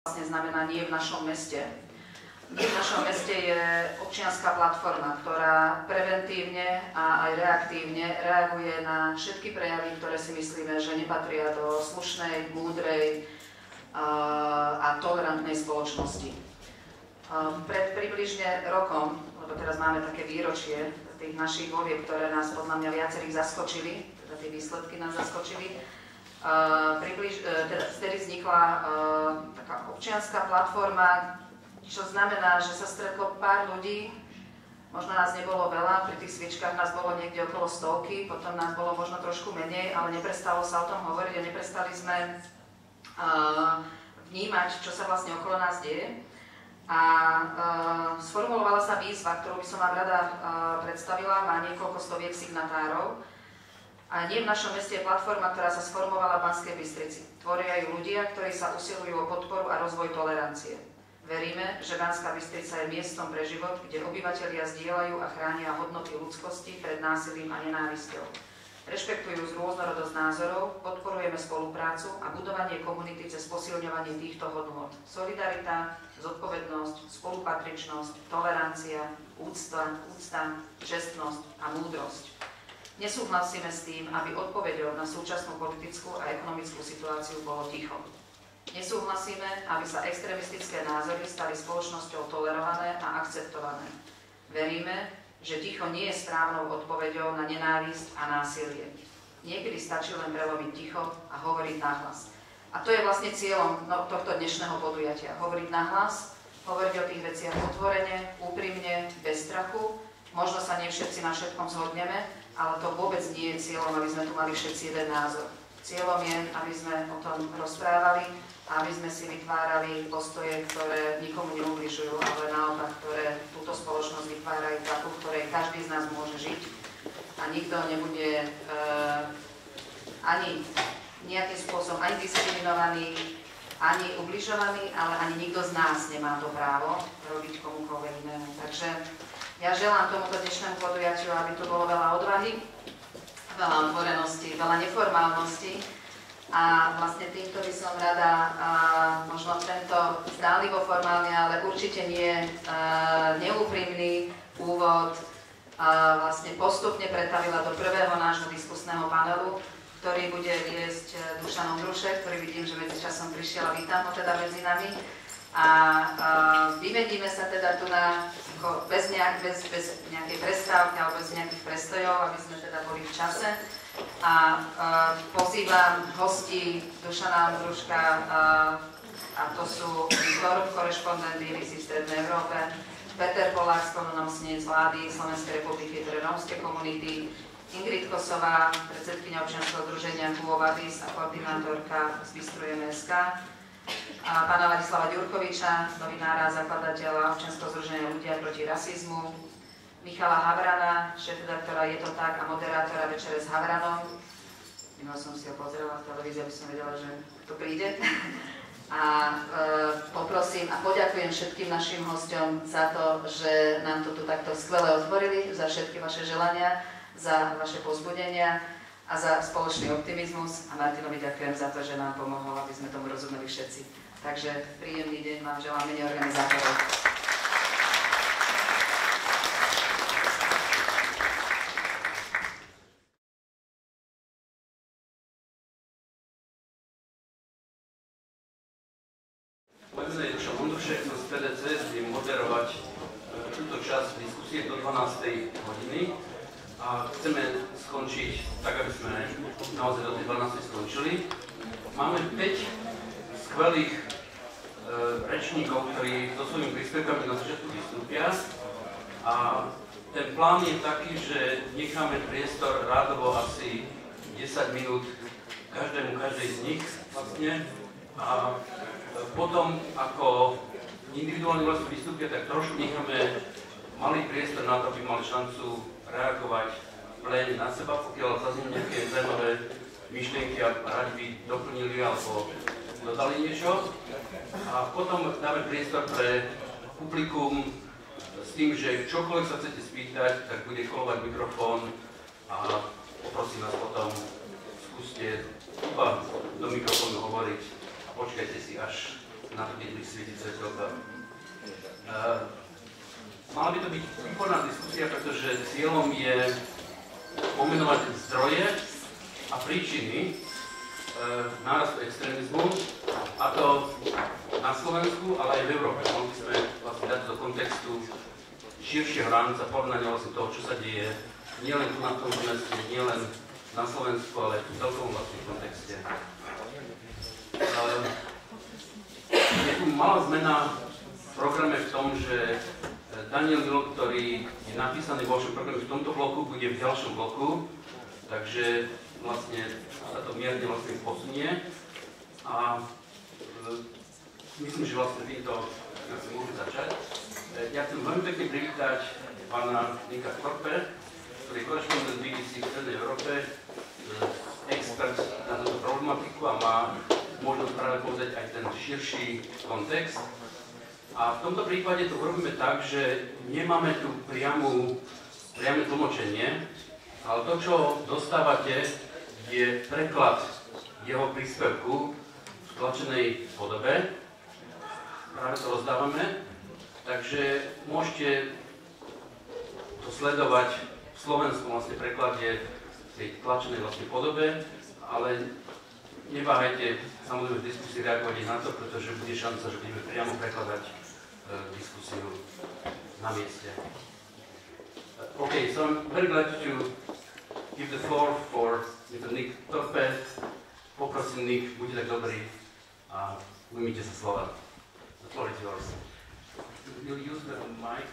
vlastne znamená nie v našom meste. Nie v našom meste je občianska platforma, ktorá preventívne a aj reaktívne reaguje na všetky prejavy, ktoré si myslíme, že nepatria do slušnej, múdrej a tolerantnej spoločnosti. Pred približne rokom, lebo teraz máme také výročie tých našich volieb, ktoré nás podľa mňa viacerých zaskočili, teda tie výsledky nás zaskočili, teda vtedy vznikla taká občianská platforma, čo znamená, že sa stretlo pár ľudí, možno nás nebolo veľa, pri tých sviečkách nás bolo niekde okolo 100, potom nás bolo možno trošku menej, ale neprestalo sa o tom hovoriť a neprestali sme vnímať, čo sa vlastne okolo nás deje. A sformulovala sa výzva, ktorú by som vám rada predstavila, má niekoľko stoviek signatárov. A nie v našom meste je platforma, ktorá sa sformovala v Banskej Bystrici. Tvoria ju ľudia, ktorí sa usilujú o podporu a rozvoj tolerancie. Veríme, že Banská Bystrica je miestom pre život, kde obyvatelia zdieľajú a chránia hodnoty ľudskosti pred násilím a nenávisťou. Rešpektujú rôznorodosť názorov, podporujeme spoluprácu a budovanie komunity cez posilňovanie týchto hodnôt. Solidarita, zodpovednosť, spolupatričnosť, tolerancia, úcta, čestnosť a múdrosť. Nesúhlasíme s tým, aby odpoveďou na súčasnú politickú a ekonomickú situáciu bolo ticho. Nesúhlasíme, aby sa extrémistické názory stali spoločnosťou tolerované a akceptované. Veríme, že ticho nie je správnou odpoveďou na nenávisť a násilie. Niekedy stačí len prelomiť ticho a hovoriť nahlas. A to je vlastne cieľom tohto dnešného podujatia. Hovoriť nahlas, hovoriť o tých veciach otvorene, úprimne, bez strachu. Možno sa nie všetci na všetkom zhodneme, ale to vôbec nie je cieľom, aby sme tu mali všetci jeden názor. Cieľom je, aby sme o tom rozprávali, aby sme si vytvárali postoje, ktoré nikomu neubližujú, ale naopak, ktoré túto spoločnosť vytvárajú takú, v ktorej každý z nás môže žiť a nikto nebude ani nejakým spôsobom ani diskriminovaný, ani ubližovaný, ale ani nikto z nás nemá to právo robiť komukoľvek inému. Takže ja želám tomuto dnešnému podujatiu, aby tu bolo veľa odvahy, veľa otvorenosti, veľa neformálnosti. A vlastne týmto by som rada možno tento zdánlivo formálny, ale určite nie neúprimný úvod vlastne postupne pretavila do prvého nášho diskusného panelu, ktorý bude viesť Dušan Ondrušek, ktorý vidím, že medzičasom prišiel a vítam ho teda medzi nami. A vyvedíme sa teda tu bez nejakej prestávky alebo bez nejakých prestojov, aby sme teda boli v čase. A pozývam hostí Dušana Ondruška, a to sú Thorpe, korešpondent v strednej Európe, Polák, splnomocnenec vlády Slovenskej republiky pre rómske komunity, Ingrid Kosová, predsedkyňa občianskeho združenia OZ Quo Vadis a koordinátorka z JeToTak.sk, a pána Ladislava Ďurkoviča, novinára, zakladateľa občianskeho združenia Ľudia proti rasizmu, Michala Havrana, šéfredaktora JeToTak a moderátora Večere s Havranom. Minul som si ho pozerala v televízii, aby som vedela, že to príde. A poprosím a poďakujem všetkým našim hosťom za to, že nám to tu takto skvele otvorili, za všetky vaše želania, za vaše povzbudenia a za spoločný optimizmus. A Martinovi ďakujem za to, že nám pomohol, aby sme tomu rozumeli všetci. Takže príjemný deň vám želám mene organizátorov. Budem moderovať túto časť diskusie do 12. hodiny a chceme skončiť tak, aby sme naozaj do tej 12. skončili. Máme 5 skvelých rečníkov, ktorí so svojimi príspevkami na začiatku vystúpia a ten plán je taký, že necháme priestor rádovo asi 10 minút každej z nich vlastne a potom, ako individuálne vlastne vystúpia, tak trošku necháme malý priestor na to, aby mali šancu reagovať v pléne na seba, pokiaľ zaznie nejaké zaujímavé myšlienky a radi by doplnili alebo dodali niečo. A potom dáme priestor pre publikum s tým, že čokoľvek sa chcete spýtať, tak bude kolovať mikrofón a poprosím vás potom, skúste iba do mikrofónu hovoriť a počkajte si, až na to keď svieti svetelka. Mala by to byť výborná diskusia, pretože cieľom je pomenovať zdroje a príčiny nárastu extrémizmu, a to na Slovensku, ale aj v Európe. Mohli sme vlastne dať do kontextu širšieho rámca porovnania vlastne toho, čo sa deje nielen tu na tom meste, nielen na Slovensku, ale aj v celkovom vlastne kontexte. Je tu malá zmena v programe v tom, že Daniel Milo, ktorý je napísaný vo vašom programe v tomto bloku, bude v ďalšom bloku, takže vlastne sa to mierne vlastne posunie. A myslím, že vlastne týmto môžeme začať. Ja chcem veľmi pekne privítať pána Thorpe, ktorý je korešpondent BBC v strednej Európe, expert na túto problematiku a má možnosť práve povedať aj ten širší kontext. A v tomto prípade to urobíme tak, že nemáme tu priame tlmočenie, ale to, čo dostávate, je preklad jeho príspevku v tlačenej podobe. Práve to rozdávame, takže môžete to sledovať v slovenskom vlastne preklade v tej tlačenej vlastne podobe, ale neváhajte samozrejme v diskusii reagovať na to, pretože bude šanca, že budeme priamo prekladať diskusiu na mieste. Okay, so I'm very glad to give the floor for Mr. Thorpe. Poprosím Nick, buďte tak dobrí a ujmite sa slova. The floor is yours. You'll use the mic.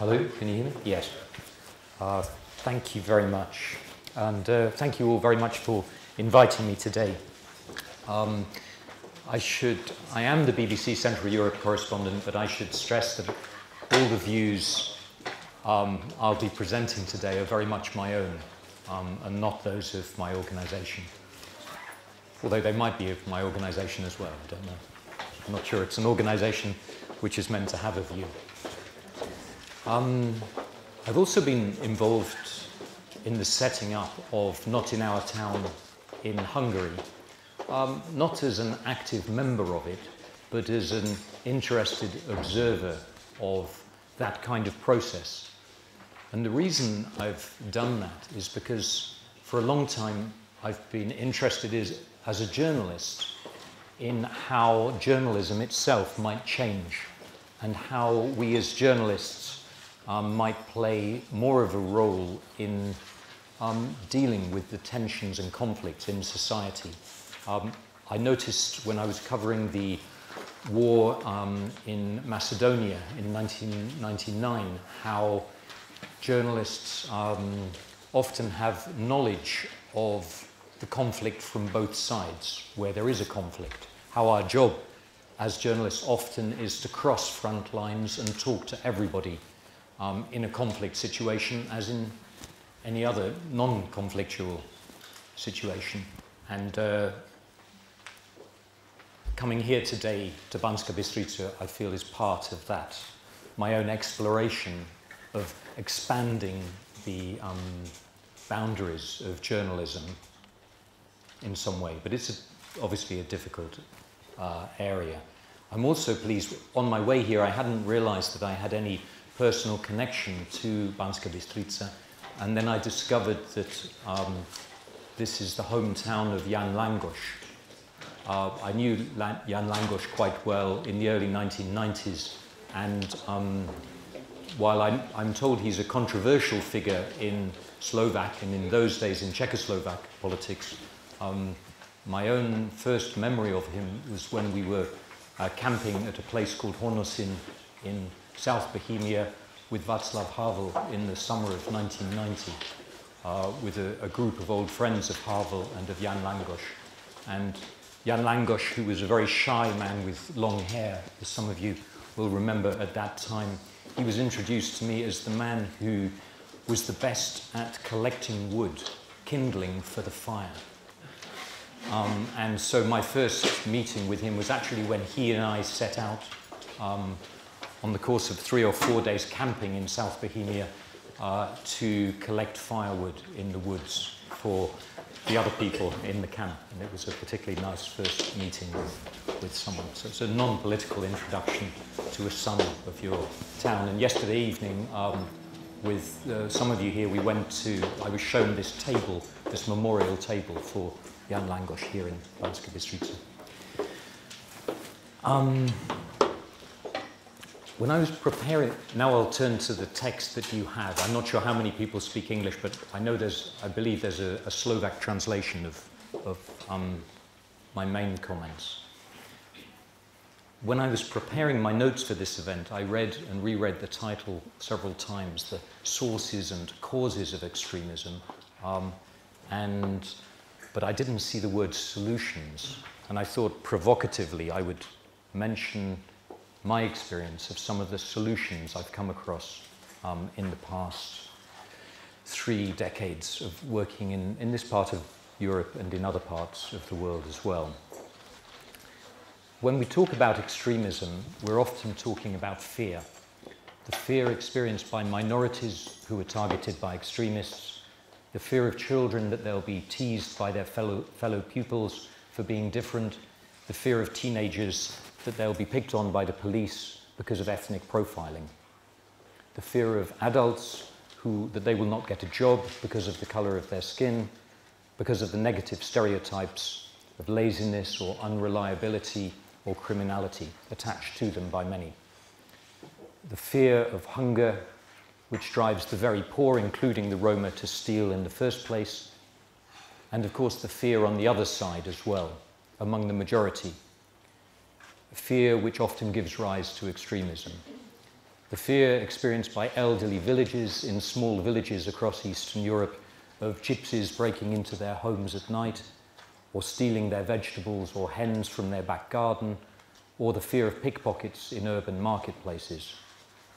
Hello, can you hear me? Yes. Thank you very much. And thank you all very much for inviting me today. I am the BBC Central Europe correspondent, but I should stress that all the views I'll be presenting today are very much my own and not those of my organisation. Although they might be of my organisation as well, I don't know. I'm not sure. It's an organisation which is meant to have a view. I've also been involved in the setting up of Not in Our Town in Hungary, not as an active member of it, but as an interested observer of that kind of process. And the reason I've done that is because for a long time I've been interested as a journalist in how journalism itself might change and how we as journalists might play more of a role in dealing with the tensions and conflicts in society. I noticed when I was covering the war in Macedonia in 1999 how journalists often have knowledge of the conflict from both sides, where there is a conflict. How our job as journalists often is to cross front lines and talk to everybody in a conflict situation as in any other non-conflictual situation. And coming here today to Banská Bystrica, I feel is part of that. My own exploration of expanding the boundaries of journalism in some way, but it's obviously a difficult area. I'm also pleased, on my way here, I hadn't realized that I had any personal connection to Banská Bystrica, and then I discovered that this is the hometown of Jan Langoš. I knew Jan Langoš quite well in the early 1990s, and while I'm told he's a controversial figure in Slovak and in those days in Czechoslovak politics, my own first memory of him was when we were camping at a place called Hornosin in South Bohemia with Václav Havel in the summer of 1990 with a group of old friends of Havel and of Jan Langoš. And Jan Langoš, who was a very shy man with long hair, as some of you will remember at that time, he was introduced to me as the man who was the best at collecting wood, kindling for the fire. And so my first meeting with him was actually when he and I set out on the course of 3 or 4 days camping in South Bohemia to collect firewood in the woods for the other people in the camp. And it was a particularly nice first meeting with someone. So it's a non-political introduction to a son of your town. And yesterday evening, with some of you here, I was shown this table, this memorial table for Jan Langoš here in Banská Bystrica. When I was preparing, now I'll turn to the text that you have. I'm not sure how many people speak English, but I believe there's a Slovak translation of my main comments. When I was preparing my notes for this event, I read and reread the title several times, The Sources and Causes of Extremism, but I didn't see the word solutions. And I thought provocatively I would mention my experience of some of the solutions I've come across in the past 3 decades of working in this part of Europe and in other parts of the world as well. When we talk about extremism, we're often talking about fear. The fear experienced by minorities who are targeted by extremists, the fear of children that they'll be teased by their fellow pupils for being different, the fear of teenagers that they'll be picked on by the police because of ethnic profiling, the fear of adults that they will not get a job because of the colour of their skin, because of the negative stereotypes of laziness or unreliability or criminality attached to them by many. The fear of hunger, which drives the very poor, including the Roma, to steal in the first place, and of course the fear on the other side as well, among the majority. Fear which often gives rise to extremism. The fear experienced by elderly villagers in small villages across Eastern Europe of gypsies breaking into their homes at night, or stealing their vegetables or hens from their back garden, or the fear of pickpockets in urban marketplaces,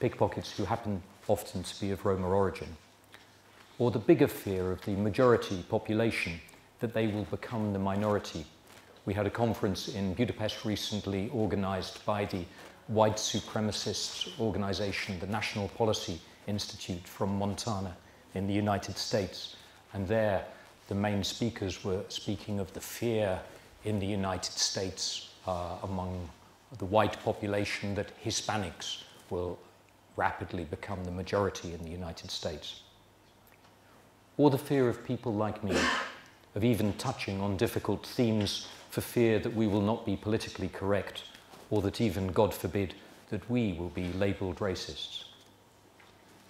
pickpockets who happen often to be of Roma origin, or the bigger fear of the majority population that they will become the minority. We had a conference in Budapest recently organised by the white supremacist organisation, the National Policy Institute from Montana in the United States. And there, the main speakers were speaking of the fear in the United States among the white population that Hispanics will rapidly become the majority in the United States. Or the fear of people like me, of even touching on difficult themes for fear that we will not be politically correct, or that even, God forbid, that we will be labelled racists.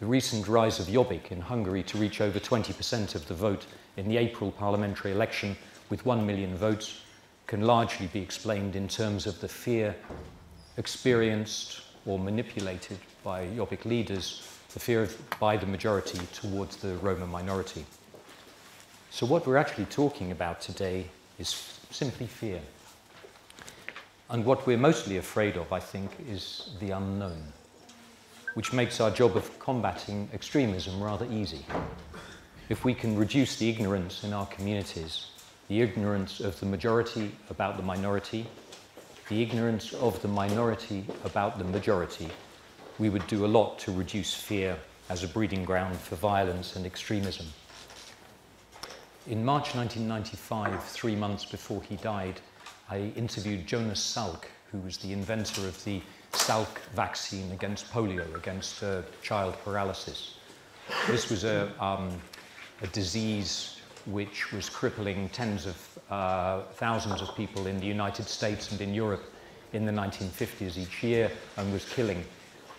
The recent rise of Jobbik in Hungary to reach over 20% of the vote in the April parliamentary election with 1 million votes can largely be explained in terms of the fear experienced or manipulated by Jobbik leaders, the fear by the majority towards the Roma minority. So what we're actually talking about today is simply fear. And what we're mostly afraid of, I think, is the unknown, which makes our job of combating extremism rather easy. If we can reduce the ignorance in our communities, the ignorance of the majority about the minority, the ignorance of the minority about the majority, we would do a lot to reduce fear as a breeding ground for violence and extremism. In March 1995, 3 months before he died, I interviewed Jonas Salk, who was the inventor of the Salk vaccine against polio, against child paralysis. This was a disease which was crippling tens of thousands of people in the United States and in Europe in the 1950s each year, and was killing.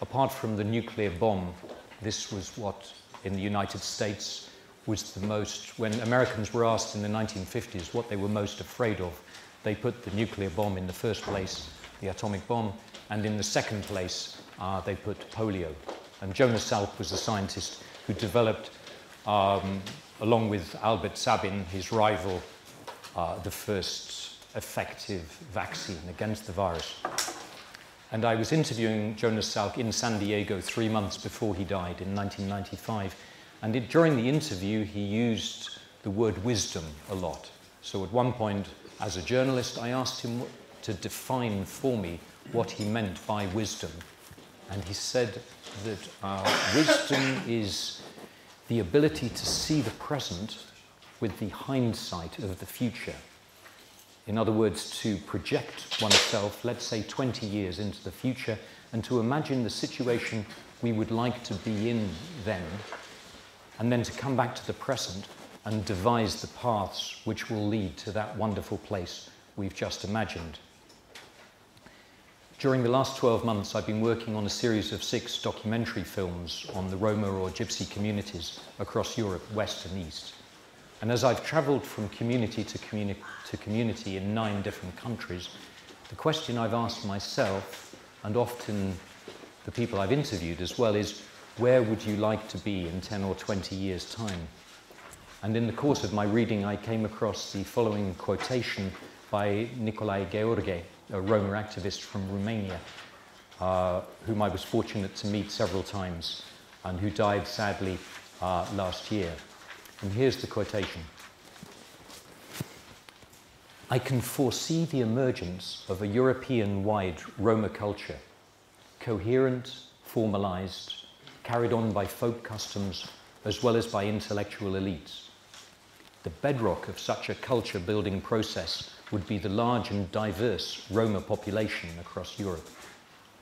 Apart from the nuclear bomb, this was what in the United States was the most, when Americans were asked in the 1950s what they were most afraid of, they put the nuclear bomb in the first place, the atomic bomb, and in the second place they put polio. And Jonas Salk was the scientist who developed, along with Albert Sabin, his rival, the first effective vaccine against the virus. And I was interviewing Jonas Salk in San Diego 3 months before he died in 1995. And during the interview, he used the word wisdom a lot. So at one point, as a journalist, I asked him to define for me what he meant by wisdom. And he said that wisdom is the ability to see the present with the hindsight of the future. In other words, to project oneself, let's say 20 years into the future, and to imagine the situation we would like to be in then, and then to come back to the present and devise the paths which will lead to that wonderful place we've just imagined. During the last 12 months, I've been working on a series of 6 documentary films on the Roma or Gypsy communities across Europe, West and East. And as I've travelled from community to community in 9 different countries, the question I've asked myself, and often the people I've interviewed as well, is where would you like to be in 10 or 20 years' time? And in the course of my reading, I came across the following quotation by Nicolae Gheorghe, a Roma activist from Romania, whom I was fortunate to meet several times and who died sadly last year. And here's the quotation. I can foresee the emergence of a European-wide Roma culture, coherent, formalized, carried on by folk customs as well as by intellectual elites. The bedrock of such a culture-building process would be the large and diverse Roma population across Europe,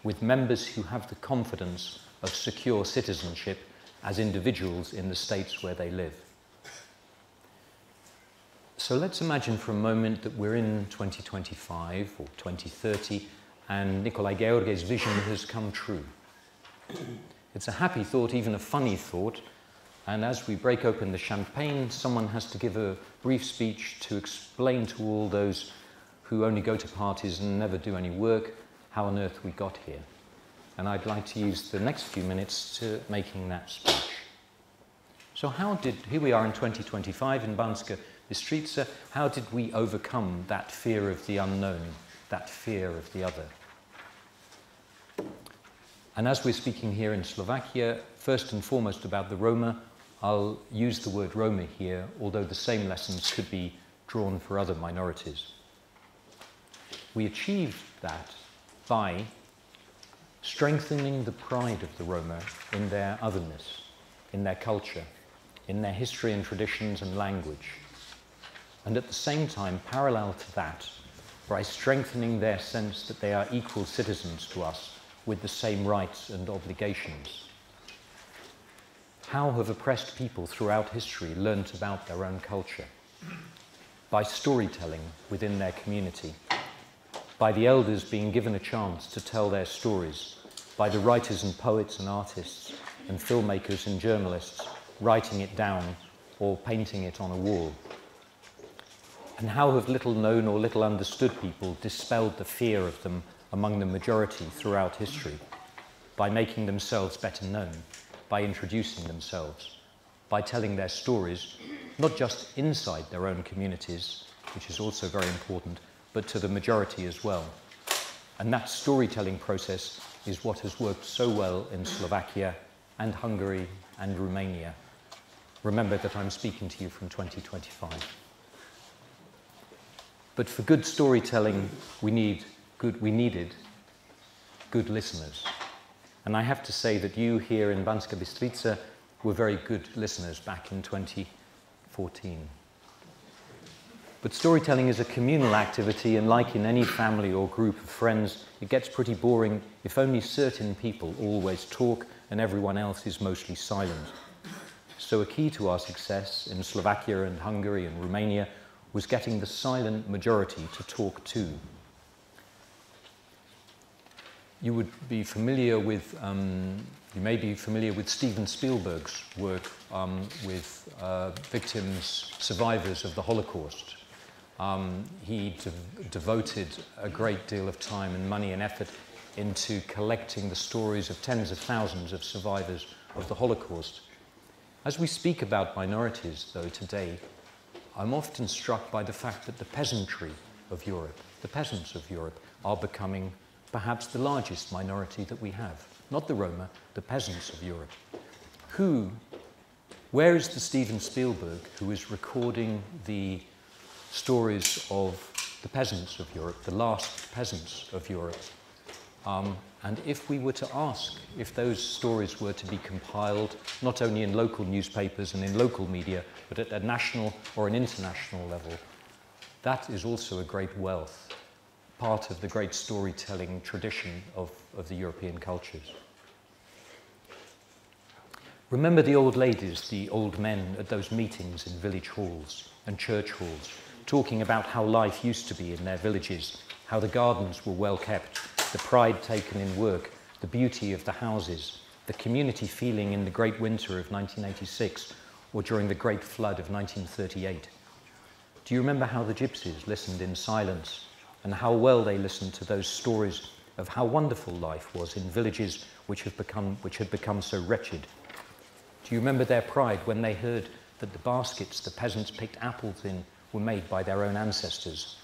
with members who have the confidence of secure citizenship as individuals in the states where they live. So let's imagine for a moment that we're in 2025 or 2030 and Nicolae Gheorghe's vision has come true. It's a happy thought, even a funny thought, and as we break open the champagne, someone has to give a brief speech to explain to all those who only go to parties and never do any work how on earth we got here. And I'd like to use the next few minutes to making that speech. So here we are in 2025 in Banská Bystrica, how did we overcome that fear of the unknown, that fear of the other? And as we're speaking here in Slovakia, first and foremost about the Roma, I'll use the word Roma here, although the same lessons could be drawn for other minorities. We achieved that by strengthening the pride of the Roma in their otherness, in their culture, in their history and traditions and language. And at the same time, parallel to that, by strengthening their sense that they are equal citizens to us with the same rights and obligations. How have oppressed people throughout history learnt about their own culture? By storytelling within their community, by the elders being given a chance to tell their stories, by the writers and poets and artists and filmmakers and journalists writing it down or painting it on a wall. And how have little known or little understood people dispelled the fear of them among the majority throughout history, by making themselves better known, by introducing themselves, by telling their stories, not just inside their own communities, which is also very important, but to the majority as well. And that storytelling process is what has worked so well in Slovakia and Hungary and Romania. Remember that I'm speaking to you from 2025. But for good storytelling, we needed good listeners. And I have to say that you here in Banská Bystrica were very good listeners back in 2014. But storytelling is a communal activity, and like in any family or group of friends, it gets pretty boring if only certain people always talk and everyone else is mostly silent. So a key to our success in Slovakia and Hungary and Romania was getting the silent majority to talk too. You would be familiar with, you may be familiar with Steven Spielberg's work with victims, survivors of the Holocaust. He devoted a great deal of time and money and effort into collecting the stories of tens of thousands of survivors of the Holocaust. As we speak about minorities, though, today, I'm often struck by the fact that the peasantry of Europe, the peasants of Europe, are becoming perhaps the largest minority that we have. Not the Roma, the peasants of Europe. Where is the Steven Spielberg who is recording the stories of the peasants of Europe, the last peasants of Europe. And if we were to ask if those stories were to be compiled not only in local newspapers and in local media, but at a national or an international level, that is also a great wealth, part of the great storytelling tradition of the European cultures. Remember the old ladies, the old men at those meetings in village halls and church halls, talking about how life used to be in their villages, how the gardens were well kept, the pride taken in work, the beauty of the houses, the community feeling in the great winter of 1986 or during the great flood of 1938. Do you remember how the gypsies listened in silence and how well they listened to those stories of how wonderful life was in villages which had become so wretched? Do you remember their pride when they heard that the baskets the peasants picked apples in were made by their own ancestors,